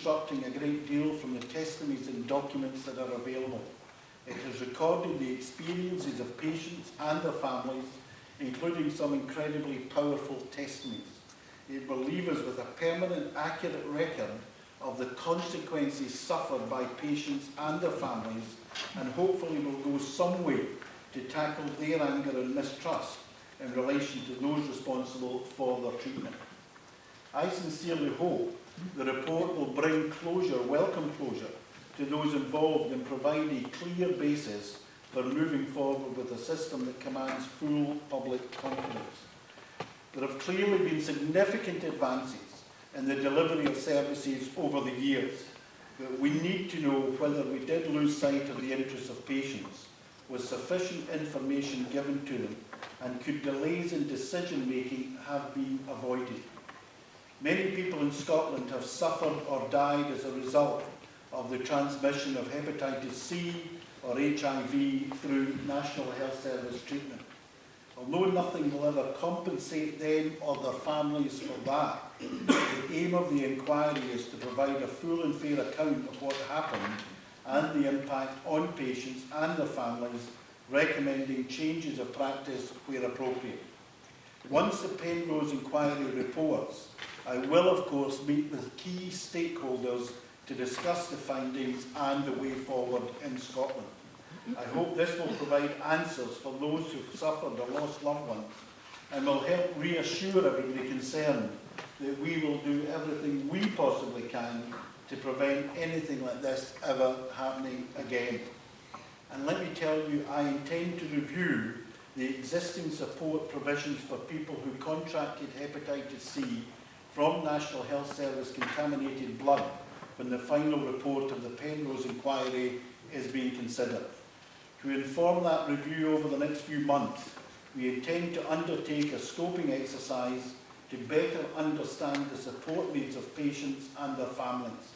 reconstructing a great deal from the testimonies and documents that are available. It has recorded the experiences of patients and their families, including some incredibly powerful testimonies. It will leave us with a permanent, accurate record of the consequences suffered by patients and their families, and hopefully will go some way to tackle their anger and mistrust in relation to those responsible for their treatment. I sincerely hope the report will bring closure, welcome closure, to those involved and provide a clear basis for moving forward with a system that commands full public confidence. There have clearly been significant advances in the delivery of services over the years, but we need to know whether we did lose sight of the interests of patients. Was sufficient information given to them, and could delays in decision making have been avoided? Many people in Scotland have suffered or died as a result of the transmission of hepatitis C or HIV through National Health Service treatment. Although nothing will ever compensate them or their families for that, the aim of the inquiry is to provide a full and fair account of what happened and the impact on patients and their families, recommending changes of practice where appropriate. Once the Penrose Inquiry reports, I will of course meet with key stakeholders to discuss the findings and the way forward in Scotland. I hope this will provide answers for those who have suffered or lost loved ones, and will help reassure everybody concerned that we will do everything we possibly can to prevent anything like this ever happening again. And let me tell you, I intend to review the existing support provisions for people who contracted hepatitis C from National Health Service contaminated blood when the final report of the Penrose Inquiry is being considered. To inform that review over the next few months, we intend to undertake a scoping exercise to better understand the support needs of patients and their families.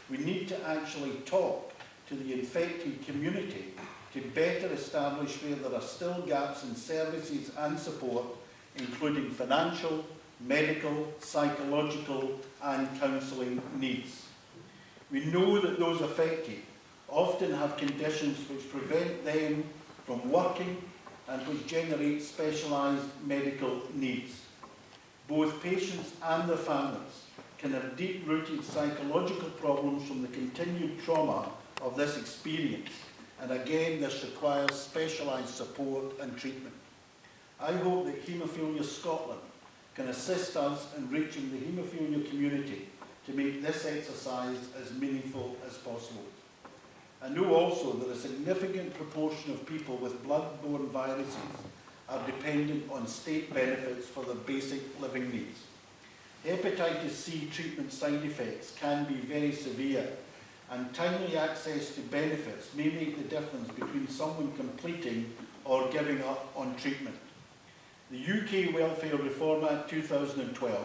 We need to actually talk to the infected community to better establish where there are still gaps in services and support, including financial, medical, psychological and counselling needs. We know that those affected often have conditions which prevent them from working and which generate specialised medical needs. Both patients and their families can have deep-rooted psychological problems from the continued trauma of this experience, and again this requires specialised support and treatment. I hope that Haemophilia Scotland can assist us in reaching the haemophilia community to make this exercise as meaningful as possible. I know also that a significant proportion of people with blood-borne viruses are dependent on state benefits for their basic living needs. Hepatitis C treatment side effects can be very severe, and timely access to benefits may make the difference between someone completing or giving up on treatment. The UK Welfare Reform Act 2012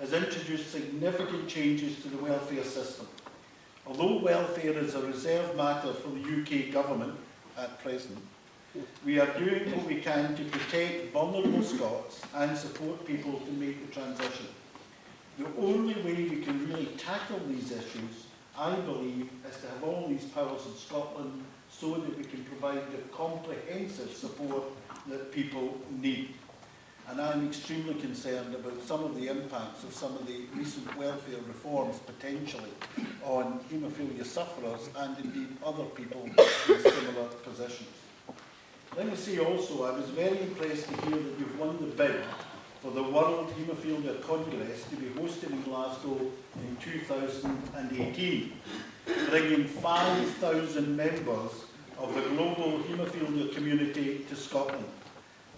has introduced significant changes to the welfare system. Although welfare is a reserved matter for the UK government at present, we are doing what we can to protect vulnerable Scots and support people to make the transition. The only way we can really tackle these issues, I believe, is to have all these powers in Scotland so that we can provide the comprehensive support that people need. And I'm extremely concerned about some of the impacts of some of the recent welfare reforms potentially on haemophilia sufferers and indeed other people in similar positions. Let me say also, I was very impressed to hear that you've won the bid for the World Haemophilia Congress to be hosted in Glasgow in 2018, bringing 5,000 members of the global haemophilia community to Scotland.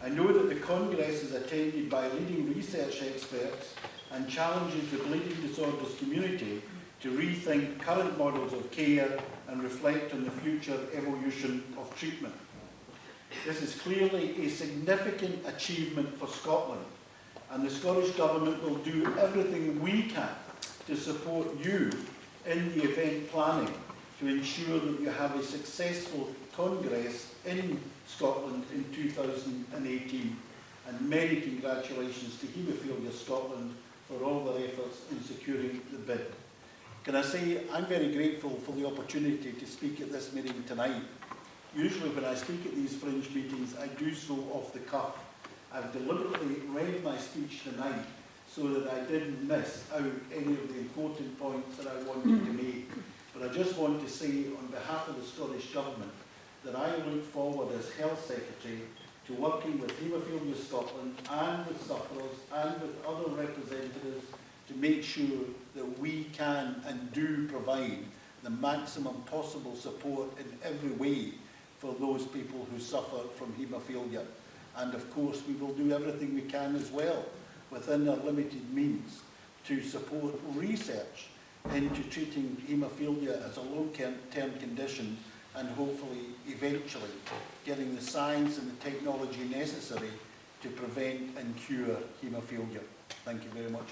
I know that the Congress is attended by leading research experts and challenges the bleeding disorders community to rethink current models of care and reflect on the future evolution of treatment. This is clearly a significant achievement for Scotland, and the Scottish Government will do everything we can to support you in the event planning to ensure that you have a successful Congress in Scotland in 2018. And many congratulations to Haemophilia Scotland for all their efforts in securing the bid. Can I say I'm very grateful for the opportunity to speak at this meeting tonight. Usually when I speak at these fringe meetings, I do so off the cuff. I've deliberately read my speech tonight so that I didn't miss out any of the important points that I wanted to make. But I just want to say on behalf of the Scottish Government that I look forward as Health Secretary to working with Haemophilia Scotland and with sufferers and with other representatives to make sure that we can and do provide the maximum possible support in every way for those people who suffer from haemophilia. And of course we will do everything we can as well within our limited means to support research into treating haemophilia as a long-term condition and hopefully eventually getting the science and the technology necessary to prevent and cure haemophilia. Thank you very much.